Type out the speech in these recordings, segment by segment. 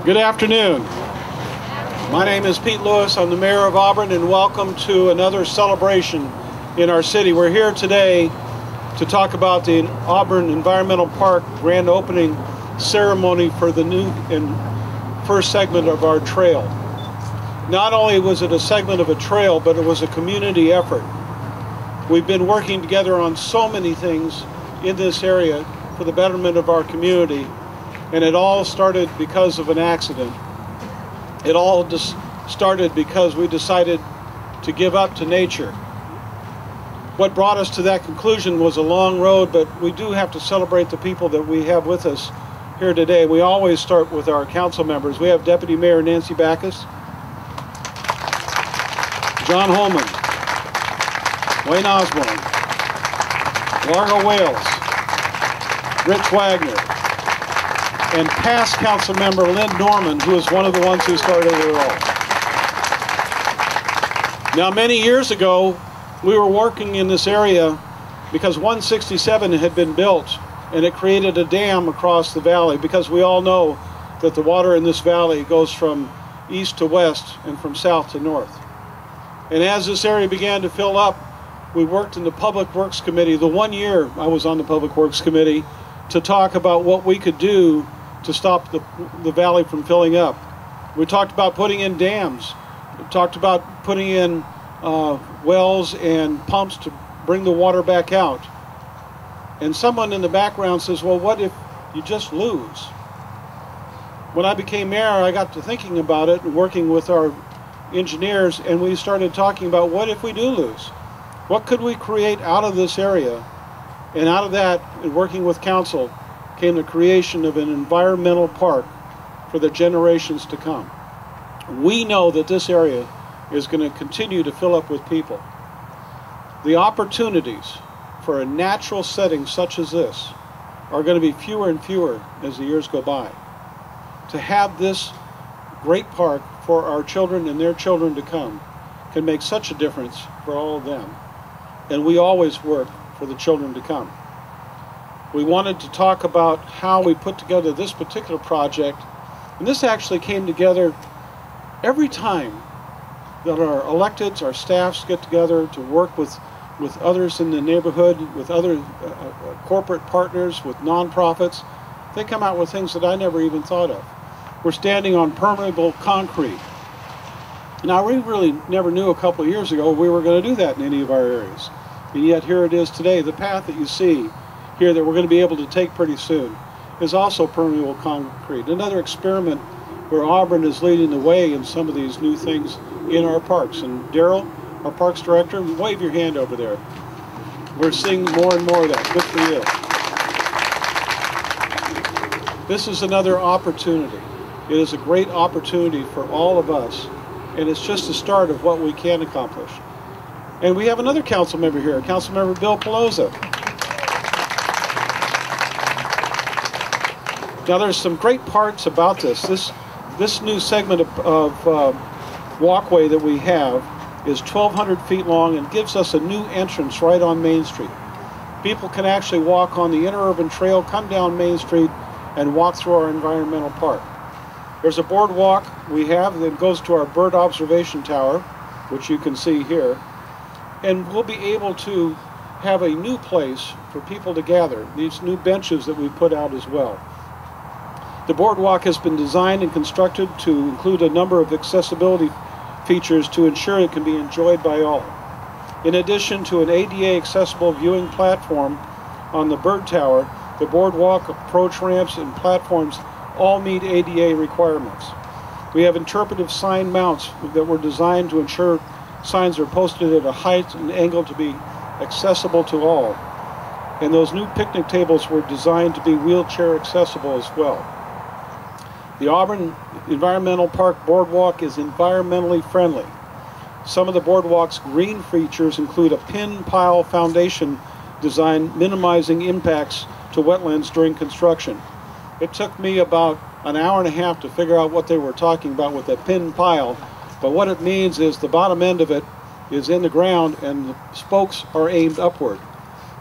Good afternoon. My name is Pete Lewis. I'm the mayor of Auburn, and welcome to another celebration in our city. We're here today to talk about the Auburn Environmental Park grand opening ceremony for the new and first segment of our trail. Not only was it a segment of a trail, but it was a community effort. We've been working together on so many things in this area for the betterment of our community, and it all started because of an accident. It all just started because we decided to give up to nature. What brought us to that conclusion was a long road, but we do have to celebrate the people that we have with us here today. We always start with our council members. We have Deputy Mayor Nancy Backus, John Holman, Wayne Osborne, Largo Wales, Rich Wagner, and past council member Lynn Norman, who is one of the ones who started it all. Now, many years ago, we were working in this area because 167 had been built, and it created a dam across the valley, because we all know that the water in this valley goes from east to west and from south to north. And as this area began to fill up, we worked in the Public Works Committee. The 1 year I was on the Public Works Committee to talk about what we could do to stop the valley from filling up. We talked about putting in dams. We talked about putting in wells and pumps to bring the water back out. And someone in the background says, well, what if you just lose? When I became mayor, I got to thinking about it and working with our engineers, and we started talking about, what if we do lose? What could we create out of this area? And out of that, and working with council, came the creation of an environmental park for the generations to come. We know that this area is going to continue to fill up with people. The opportunities for a natural setting such as this are going to be fewer and fewer as the years go by. To have this great park for our children and their children to come can make such a difference for all of them. And we always work for the children to come. We wanted to talk about how we put together this particular project, and this actually came together every time that our electeds, our staffs get together to work with others in the neighborhood, with other corporate partners, with nonprofits. They come out with things that I never even thought of. We're standing on permeable concrete. Now, we really never knew a couple of years ago we were going to do that in any of our areas. And yet here it is today. The path that you see here that we're going to be able to take pretty soon is also permeable concrete. Another experiment where Auburn is leading the way in some of these new things in our parks. And Daryl, our Parks Director, wave your hand over there. We're seeing more and more of that. Good for you. This is another opportunity. It is a great opportunity for all of us, and it's just the start of what we can accomplish. And we have another council member here, Council Member Bill Pelosa. Now, there's some great parts about this. This new segment of walkway that we have is 1,200 feet long and gives us a new entrance right on Main Street. People can actually walk on the interurban trail, come down Main Street, and walk through our environmental park. There's a boardwalk we have that goes to our bird observation tower, which you can see here. And we'll be able to have a new place for people to gather, these new benches that we put out as well. The boardwalk has been designed and constructed to include a number of accessibility features to ensure it can be enjoyed by all. In addition to an ADA accessible viewing platform on the bird tower, the boardwalk, approach ramps, and platforms all meet ADA requirements. We have interpretive sign mounts that were designed to ensure signs are posted at a height and angle to be accessible to all. And those new picnic tables were designed to be wheelchair accessible as well. The Auburn Environmental Park Boardwalk is environmentally friendly. Some of the boardwalk's green features include a pin pile foundation design minimizing impacts to wetlands during construction. It took me about an hour and a half to figure out what they were talking about with that pin pile, but what it means is the bottom end of it is in the ground and the spokes are aimed upward,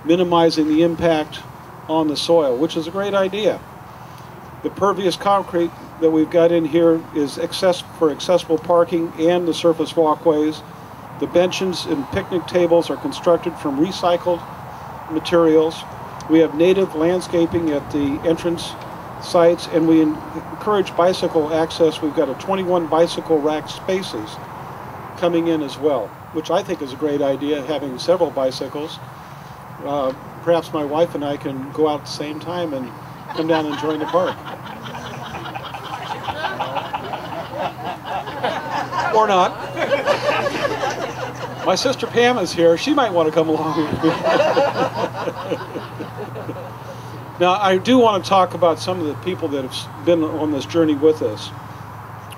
minimizing the impact on the soil, which is a great idea. The pervious concrete that we've got in here is for accessible parking and the surface walkways. The benches and picnic tables are constructed from recycled materials. We have native landscaping at the entrance sites, and we encourage bicycle access. We've got 21 bicycle rack spaces coming in as well, which I think is a great idea, having several bicycles. Perhaps my wife and I can go out at the same time and come down and join the park. Or not. My sister Pam is here. She might want to come along with me. Now, I do want to talk about some of the people that have been on this journey with us.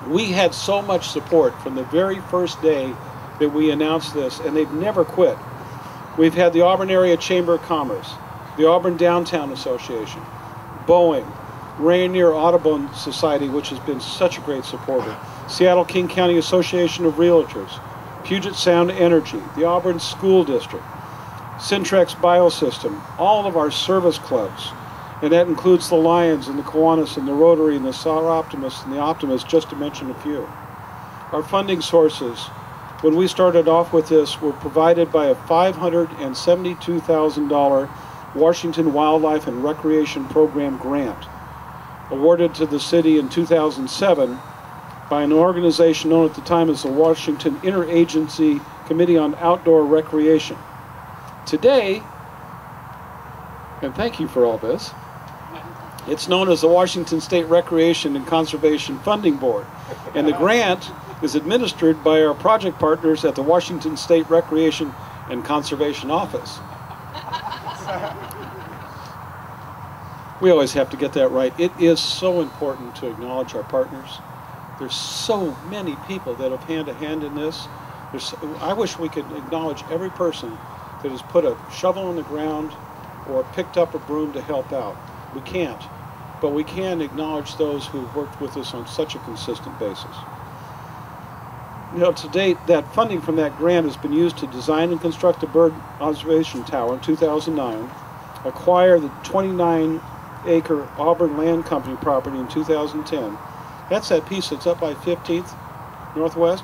We had so much support from the very first day that we announced this, and they've never quit. We've had the Auburn Area Chamber of Commerce, the Auburn Downtown Association, Boeing, Rainier Audubon Society, which has been such a great supporter, Seattle King County Association of Realtors, Puget Sound Energy, the Auburn School District, Syntrex Biosystem, all of our service clubs, and that includes the Lions and the Kiwanis and the Rotary and the Sour Optimists and the Optimists, just to mention a few. Our funding sources, when we started off with this, were provided by a $572,000 Washington Wildlife and Recreation Program grant, awarded to the city in 2007 by an organization known at the time as the Washington Interagency Committee on Outdoor Recreation. Today, and thank you for all this, it's known as the Washington State Recreation and Conservation Funding Board, and the grant is administered by our project partners at the Washington State Recreation and Conservation Office. We always have to get that right. It is so important to acknowledge our partners. There's so many people that have hand to hand in this. I wish we could acknowledge every person that has put a shovel in the ground or picked up a broom to help out. We can't, but we can acknowledge those who've worked with us on such a consistent basis. You know, to date, that funding from that grant has been used to design and construct the bird observation tower in 2009, acquire the 29-acre Auburn Land Company property in 2010. That's that piece that's up by 15th Northwest.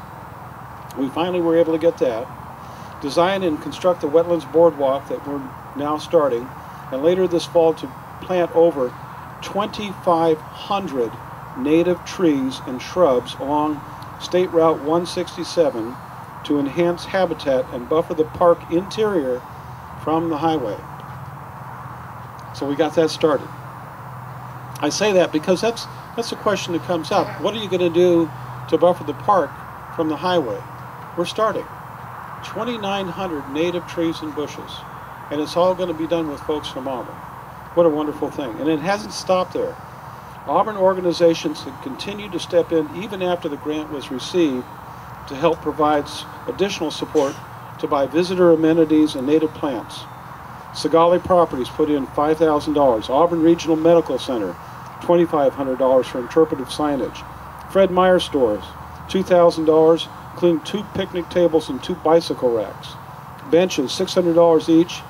We finally were able to get that. Design and construct the wetlands boardwalk that we're now starting, and later this fall to plant over 2,500 native trees and shrubs along State Route 167 to enhance habitat and buffer the park interior from the highway. So we got that started. I say that because that's a question that comes up. What are you going to do to buffer the park from the highway? We're starting. 2,900 native trees and bushes, and it's all going to be done with folks from Auburn. What a wonderful thing. And it hasn't stopped there. Auburn organizations have continued to step in even after the grant was received to help provide additional support to buy visitor amenities and native plants. Sigali Properties put in $5,000. Auburn Regional Medical Center, $2,500 for interpretive signage. Fred Meyer Stores, $2,000, including 2 picnic tables and 2 bicycle racks. Benches, $600 each,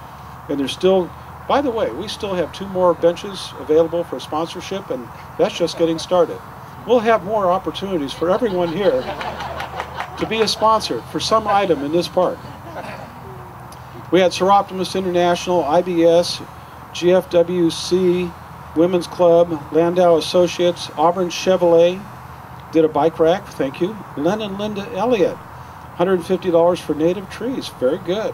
and there's still, by the way, we still have 2 more benches available for sponsorship, and that's just getting started. We'll have more opportunities for everyone here to be a sponsor for some item in this park. We had Sir Optimus International, IBS, GFWC, Women's Club, Landau Associates, Auburn Chevrolet did a bike rack, thank you. Len and Linda Elliott, $150 for native trees, very good.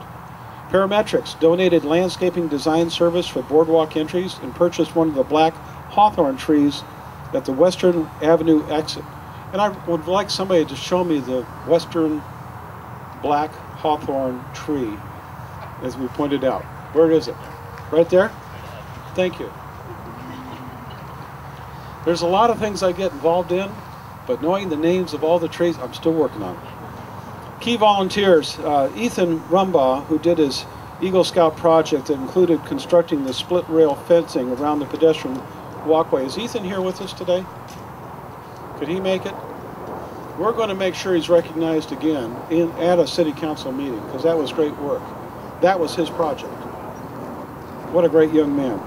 Parametrics donated landscaping design service for boardwalk entries and purchased one of the black hawthorn trees at the Western Avenue exit. And I would like somebody to show me the Western black hawthorn tree, as we pointed out. Where is it? Right there? Thank you. There's a lot of things I get involved in, but knowing the names of all the trees, I'm still working on it. Key volunteers, Ethan Rumbaugh, who did his Eagle Scout project that included constructing the split rail fencing around the pedestrian walkway. Is Ethan here with us today? Could he make it? We're going to make sure he's recognized again at a city council meeting, because that was great work. That was his project. What a great young man.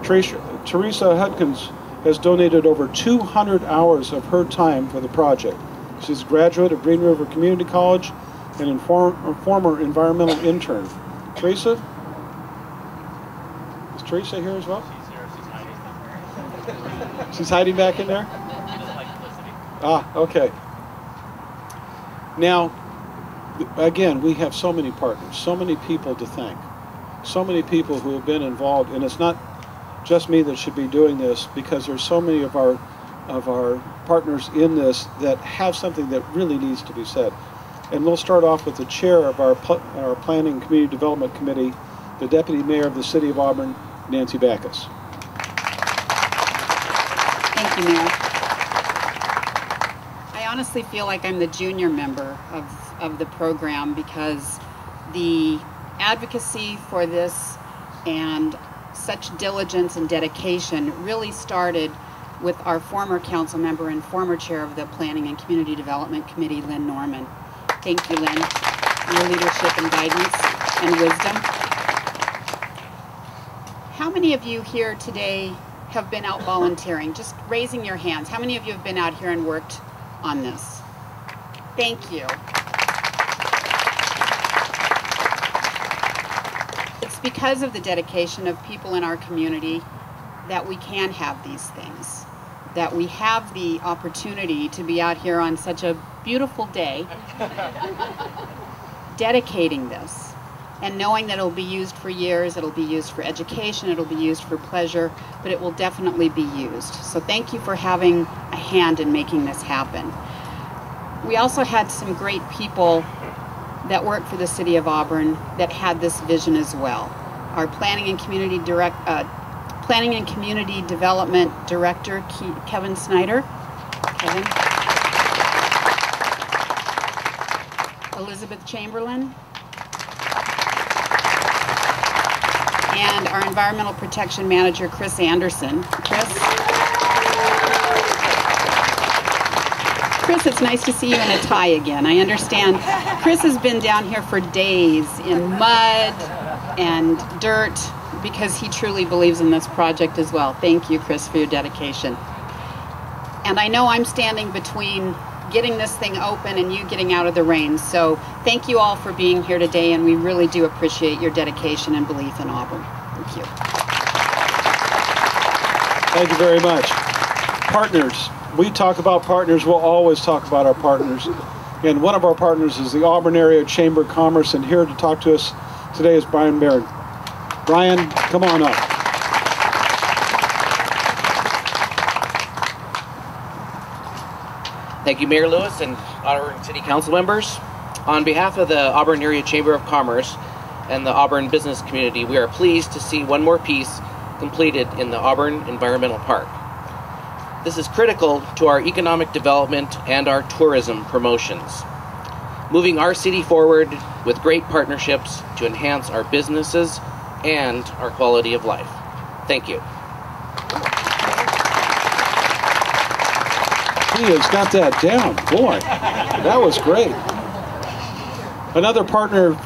Teresa Hudkins has donated over 200 hours of her time for the project. She's a graduate of Green River Community College and a former environmental intern. Teresa? Is Teresa here as well? She's here. She's hiding. She's hiding back in there? She doesn't like publicity. Ah, okay. Now, again, we have so many partners, so many people to thank, so many people who have been involved, and it's not just me that should be doing this, because there's so many of our partners in this that have something that really needs to be said. And we'll start off with the chair of our Planning and Community Development Committee, the Deputy Mayor of the City of Auburn, Nancy Backus. Thank you, Mayor. I honestly feel like I'm the junior member of the program, because the advocacy for this and such diligence and dedication really started with our former council member and former chair of the Planning and Community Development Committee, Lynn Norman. Thank you, Lynn, for your leadership and guidance and wisdom. How many of you here today have been out volunteering? Just raising your hands. How many of you have been out here and worked on this? Thank you. It's because of the dedication of people in our community that we can have these things, that we have the opportunity to be out here on such a beautiful day dedicating this and knowing that it'll be used for years, it'll be used for education, it'll be used for pleasure, but it will definitely be used. So thank you for having a hand in making this happen. We also had some great people that work for the City of Auburn that had this vision as well. Our Planning and Community Development Director, Kevin Snyder. Kevin. Elizabeth Chamberlain. And our Environmental Protection Manager, Chris Anderson. Chris, it's nice to see you in a tie again. I understand Chris has been down here for days in mud and dirt because he truly believes in this project as well. Thank you, Chris, for your dedication. And I know I'm standing between getting this thing open and you getting out of the rain. So thank you all for being here today, and we really do appreciate your dedication and belief in Auburn. Thank you. Thank you very much. Partners. We talk about partners. We'll always talk about our partners. And one of our partners is the Auburn Area Chamber of Commerce, and here to talk to us today is Brian Baird. Brian, come on up. Thank you, Mayor Lewis and Auburn City Council members. On behalf of the Auburn Area Chamber of Commerce and the Auburn business community, we are pleased to see one more piece completed in the Auburn Environmental Park. This is critical to our economic development and our tourism promotions, moving our city forward with great partnerships to enhance our businesses and our quality of life. Thank you. He has got that down. Boy, that was great. Another partner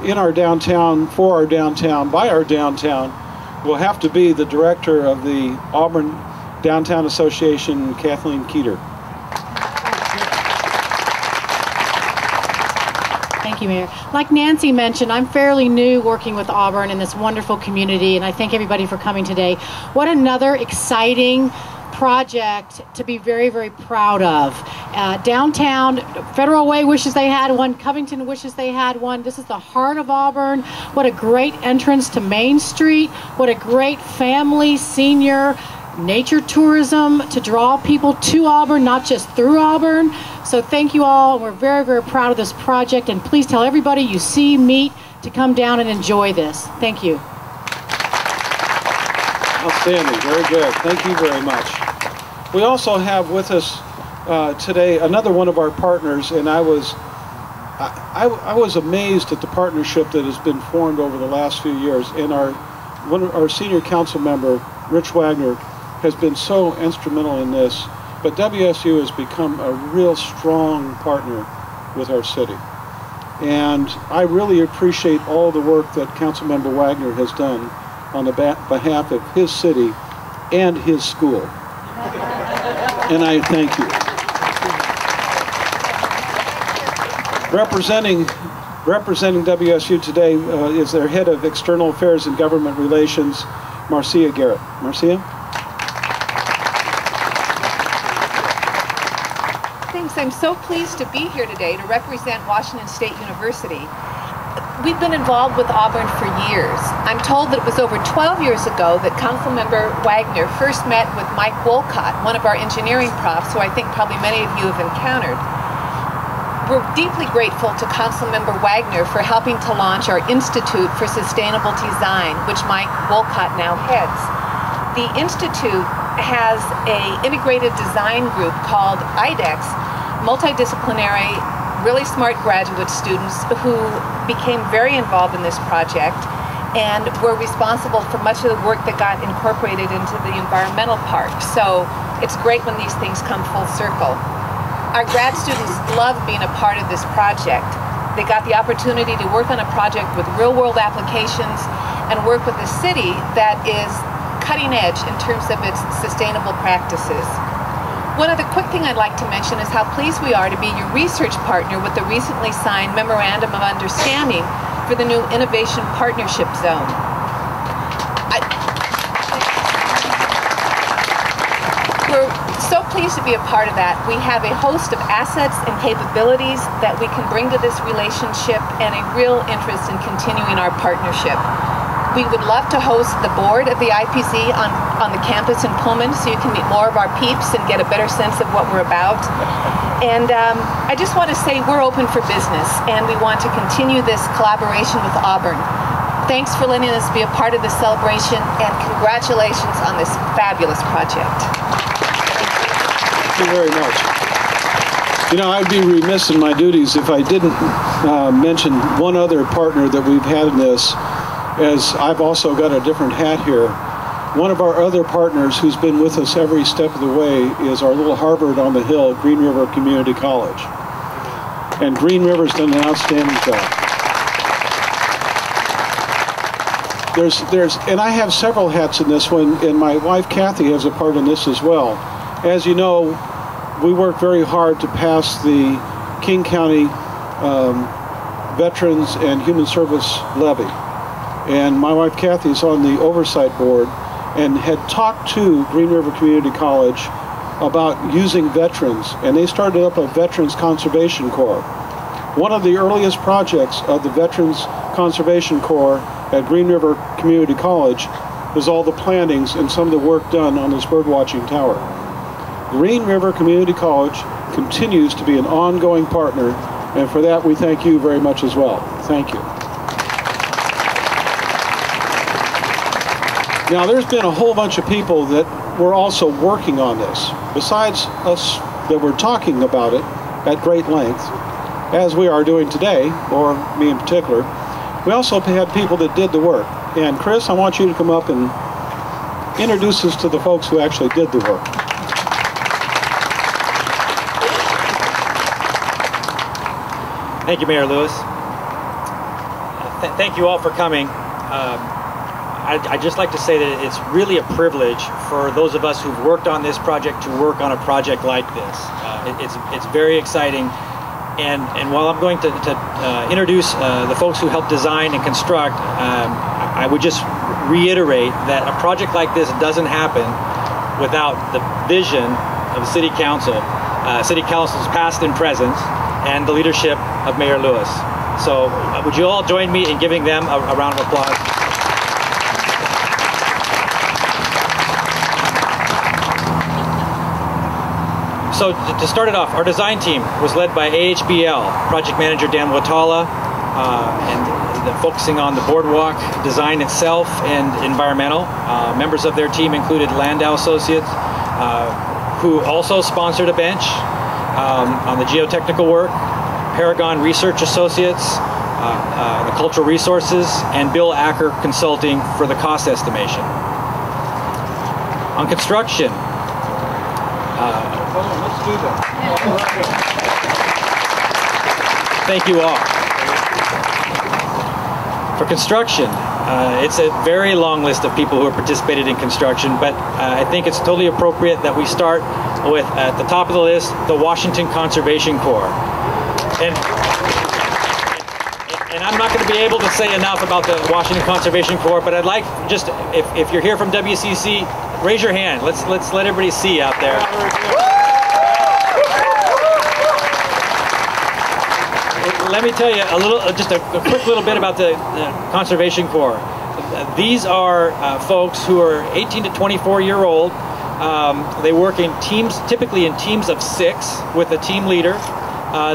in our downtown, for our downtown, by our downtown, will have to be the director of the Auburn Downtown Association, Kathleen Keeter. Thank you, Mayor. Like Nancy mentioned, I'm fairly new working with Auburn in this wonderful community, and I thank everybody for coming today. What another exciting project to be very, very proud of. Downtown, Federal Way wishes they had one, Covington wishes they had one. This is the heart of Auburn. What a great entrance to Main Street. What a great family, senior, nature tourism to draw people to Auburn, not just through Auburn. So thank you all. We're very, very proud of this project, and please tell everybody you see, meet, to come down and enjoy this. Thank you. Outstanding, very good. Thank you very much. We also have with us today another one of our partners, and I was amazed at the partnership that has been formed over the last few years. And our senior council member, Rich Wagner, has been so instrumental in this. But WSU has become a real strong partner with our city. And I really appreciate all the work that Councilmember Wagner has done on the behalf of his city and his school. And I thank you. Representing WSU today is their head of External Affairs and Government Relations, Marcia Garrett. Marcia? Thanks. I'm so pleased to be here today to represent Washington State University. We've been involved with Auburn for years. I'm told that it was over 12 years ago that Councilmember Wagner first met with Mike Wolcott, one of our engineering profs, who I think probably many of you have encountered. We're deeply grateful to Councilmember Wagner for helping to launch our Institute for Sustainable Design, which Mike Wolcott now heads. The Institute has an integrated design group called IDEX, multidisciplinary, really smart graduate students who became very involved in this project and were responsible for much of the work that got incorporated into the environmental park. So it's great when these things come full circle. Our grad students love being a part of this project. They got the opportunity to work on a project with real-world applications and work with a city that is cutting edge in terms of its sustainable practices. One other quick thing I'd like to mention is how pleased we are to be your research partner with the recently signed Memorandum of Understanding for the new Innovation Partnership Zone. We're so pleased to be a part of that. We have a host of assets and capabilities that we can bring to this relationship and a real interest in continuing our partnership. We would love to host the board of the IPZ on the campus in Pullman so you can meet more of our peeps and get a better sense of what we're about. And I just want to say we're open for business and we want to continue this collaboration with Auburn. Thanks for letting us be a part of this celebration and congratulations on this fabulous project. Thank you very much. You know, I'd be remiss in my duties if I didn't mention one other partner that we've had in this, as I've also got a different hat here. One of our other partners who's been with us every step of the way is our little Harvard on the Hill, Green River Community College. And Green River's done an outstanding job. And I have several hats in this one, and my wife Kathy has a part in this as well. As you know, we work very hard to pass the King County Veterans and Human Service Levy. And my wife Kathy is on the oversight board and had talked to Green River Community College about using veterans, and they started up a Veterans Conservation Corps. One of the earliest projects of the Veterans Conservation Corps at Green River Community College was all the plantings and some of the work done on this bird watching tower. Green River Community College continues to be an ongoing partner, and for that we thank you very much as well. Thank you. Now, there's been a whole bunch of people that were also working on this. Besides us that were talking about it at great length, as we are doing today, or me in particular, we also had people that did the work. And Chris, I want you to come up and introduce us to the folks who actually did the work. Thank you, Mayor Lewis. Thank you all for coming. I'd just like to say that it's really a privilege for those of us who've worked on this project to work on a project like this. It's very exciting, and while I'm going to introduce the folks who helped design and construct, I would just reiterate that a project like this doesn't happen without the vision of the City Council, City Council's past and present, and the leadership of Mayor Lewis. So would you all join me in giving them a round of applause? So to start it off, our design team was led by AHBL, project manager Dan Watala, and focusing on the boardwalk design itself and environmental. Members of their team included Landau Associates, who also sponsored a bench on the geotechnical work, Paragon Research Associates, the cultural resources, and Bill Acker Consulting for the cost estimation. On construction, Let's do that. thank you all. For construction, It's a very long list of people who have participated in construction, but I think it's totally appropriate that we start with, at the top of the list, the Washington Conservation Corps. And I'm not going to be able to say enough about the Washington Conservation Corps, but I'd like just, if you're here from WCC, raise your hand. Let's let everybody see out there. Let me tell you just a quick little bit about the Conservation Corps. These are folks who are 18 to 24-year-old. They work in teams, typically in teams of 6 with a team leader.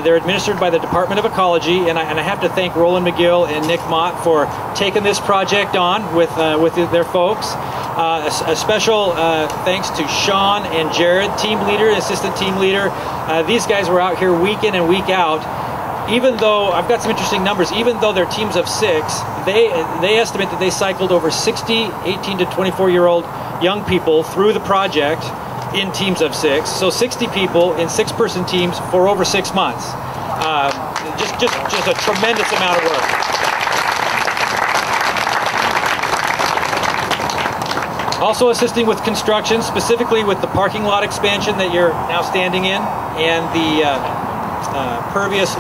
They're administered by the Department of Ecology, and I have to thank Roland McGill and Nick Mott for taking this project on with their folks. A special thanks to Sean and Jared, team leader, assistant team leader. These guys were out here week in and week out. Even though, I've got some interesting numbers, even though they're teams of 6, they estimate that they cycled over 60 18 to 24-year-old young people through the project in teams of 6. So 60 people in 6-person teams for over 6 months. Just a tremendous amount of work. Also assisting with construction, specifically with the parking lot expansion that you're now standing in, and the pervious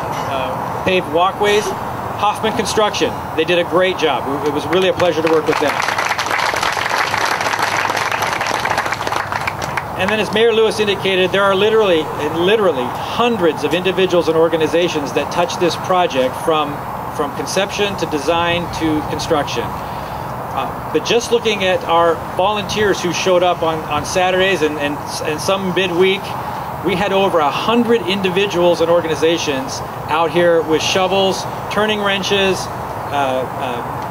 paved walkways, Hoffman Construction. They did a great job. It was really a pleasure to work with them. And then, as Mayor Lewis indicated, there are literally hundreds of individuals and organizations that touch this project from conception to design to construction. But just looking at our volunteers who showed up on Saturdays and some midweek, we had over 100 individuals and organizations out here with shovels, turning wrenches,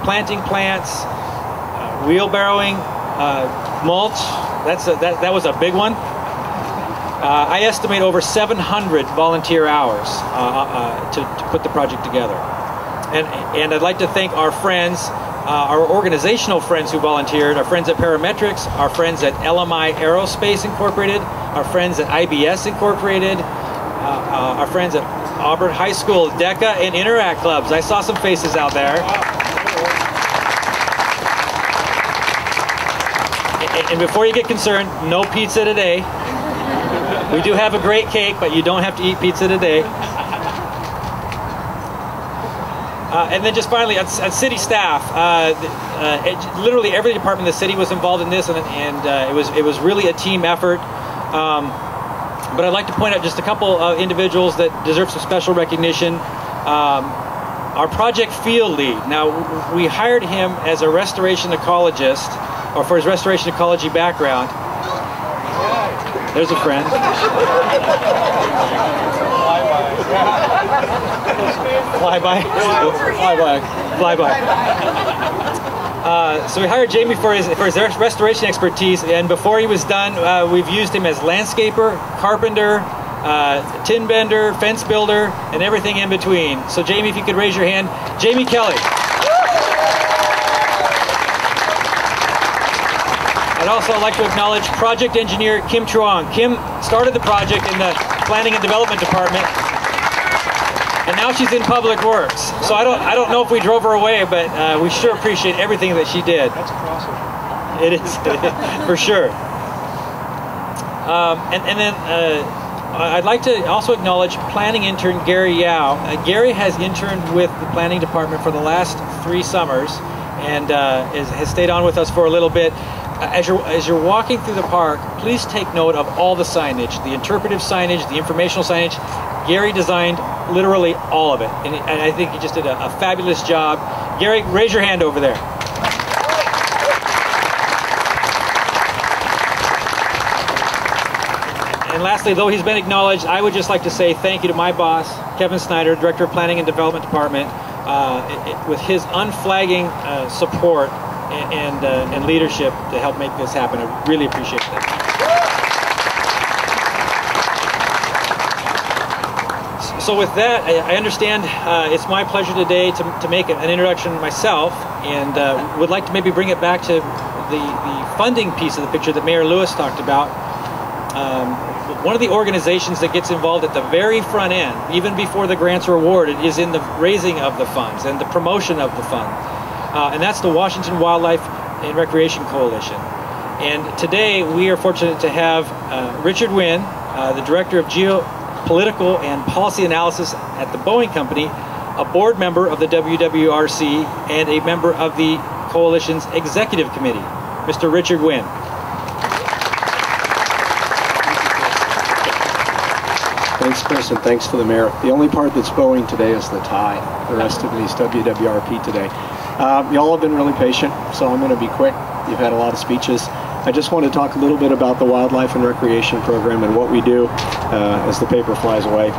planting plants, wheelbarrowing, mulch. That was a big one. I estimate over 700 volunteer hours to put the project together. And I'd like to thank our friends, our organizational friends who volunteered, our friends at Parametrics, our friends at LMI Aerospace Incorporated, our friends at IBS Incorporated, our friends at Auburn High School, DECA, and Interact Clubs. I saw some faces out there. And before you get concerned, no pizza today. We do have a great cake, but you don't have to eat pizza today. And then just finally, at city staff, literally every department of the city was involved in this, and it was really a team effort. But I'd like to point out just a couple of individuals that deserve some special recognition. Our project field lead. Now, we hired him as a restoration ecologist, or for his restoration ecology background. There's a friend. Flyby. So we hired Jamie for his restoration expertise, and before he was done, we've used him as landscaper, carpenter, tin bender, fence builder, and everything in between. So Jamie, if you could raise your hand. Jamie Kelly. I'd also like to acknowledge project engineer Kim Truong. Kim started the project in the Planning and Development Department, and now she's in Public Works. So I don't know if we drove her away, but we sure appreciate everything that she did. That's a crossover. It is, for sure. And then I'd like to also acknowledge planning intern Gary Yao. Gary has interned with the planning department for the last 3 summers, and has stayed on with us for a little bit. As you're walking through the park, please take note of all the signage, the interpretive signage, the informational signage. Gary designed literally all of it, and I think he just did a fabulous job. Gary, raise your hand over there. And lastly, though he's been acknowledged, I would just like to say thank you to my boss, Kevin Snyder, Director of Planning and Development Department, with his unflagging support and leadership to help make this happen. I really appreciate that. So with that, I understand it's my pleasure today to make an introduction myself, and would like to maybe bring it back to the funding piece of the picture that Mayor Lewis talked about. One of the organizations that gets involved at the very front end, even before the grants are awarded, is in the raising of the funds and the promotion of the fund. and that's the Washington Wildlife and Recreation Coalition. And today we are fortunate to have Richard Wynn, the Director of Geopolitical and Policy Analysis at the Boeing Company, a board member of the WWRC, and a member of the Coalition's Executive Committee. Mr. Richard Wynn. Thanks, Chris, and thanks to the mayor. The only part that's Boeing today is the tie. The rest of it is WWRP today. Y'all have been really patient, so I'm going to be quick. You've had a lot of speeches. I just want to talk a little bit about the Wildlife and Recreation Program and what we do as the paper flies away.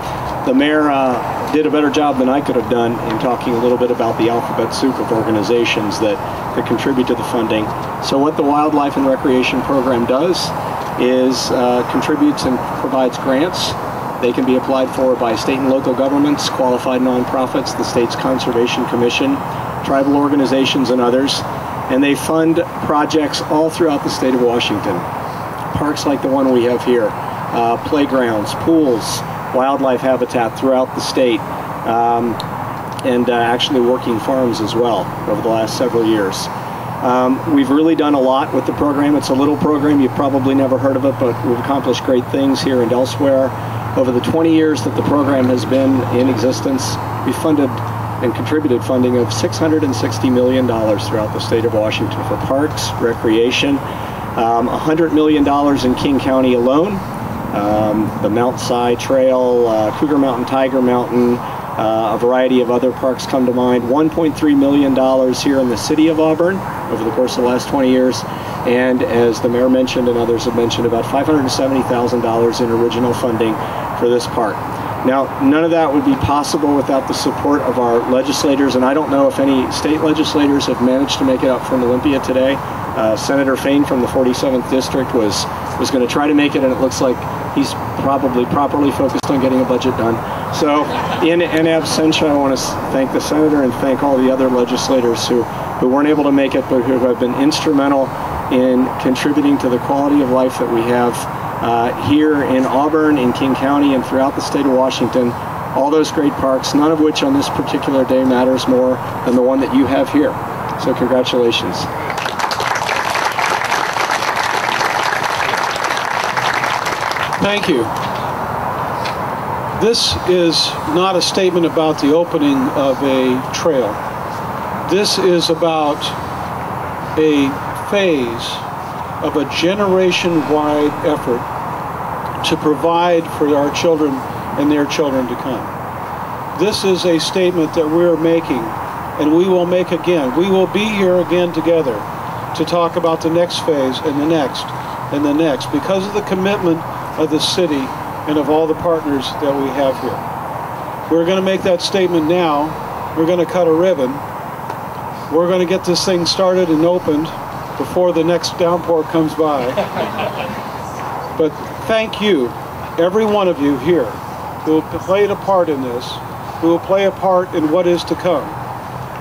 The mayor did a better job than I could have done in talking a little bit about the alphabet soup of organizations that contribute to the funding. So what the Wildlife and Recreation Program does is contributes and provides grants. They can be applied for by state and local governments, qualified nonprofits, the state's Conservation Commission, tribal organizations, and others. And they fund projects all throughout the state of Washington. Parks like the one we have here, playgrounds, pools, wildlife habitat throughout the state, and actually working farms as well over the last several years. We've really done a lot with the program. It's a little program, you've probably never heard of it, but we've accomplished great things here and elsewhere. Over the 20 years that the program has been in existence, we funded and contributed funding of $660 million throughout the state of Washington for parks, recreation, $100 million in King County alone, the Mount Si Trail, Cougar Mountain, Tiger Mountain, a variety of other parks come to mind, $1.3 million here in the city of Auburn over the course of the last 20 years, and as the mayor mentioned and others have mentioned, about $570,000 in original funding for this park. Now, none of that would be possible without the support of our legislators, and I don't know if any state legislators have managed to make it out from Olympia today. Senator Fain from the 47th District was going to try to make it, and it looks like he's probably properly focused on getting a budget done. So, in absentia, I want to thank the senator and thank all the other legislators who weren't able to make it, but who have been instrumental in contributing to the quality of life that we have here in Auburn, in King County, and throughout the state of Washington. All those great parks, none of which on this particular day matters more than the one that you have here. So congratulations. Thank you. This is not a statement about the opening of a trail. This is about a phase of a generation-wide effort to provide for our children and their children to come. This is a statement that we're making, and we will make again. We will be here again together to talk about the next phase and the next and the next because of the commitment of the city and of all the partners that we have here. We're going to make that statement now. We're going to cut a ribbon. We're going to get this thing started and opened before the next downpour comes by. But thank you, every one of you here who played a part in this, who will play a part in what is to come.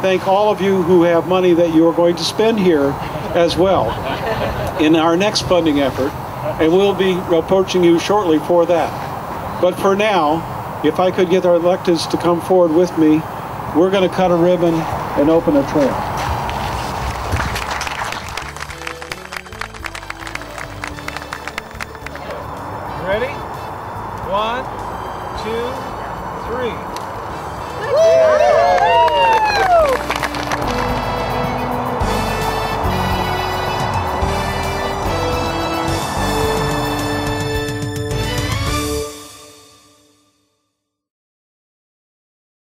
Thank all of you who have money that you are going to spend here as well in our next funding effort, and we'll be approaching you shortly for that. But for now, if I could get our electeds to come forward with me, we're going to cut a ribbon and open a trail. Ready? 1, 2, 3.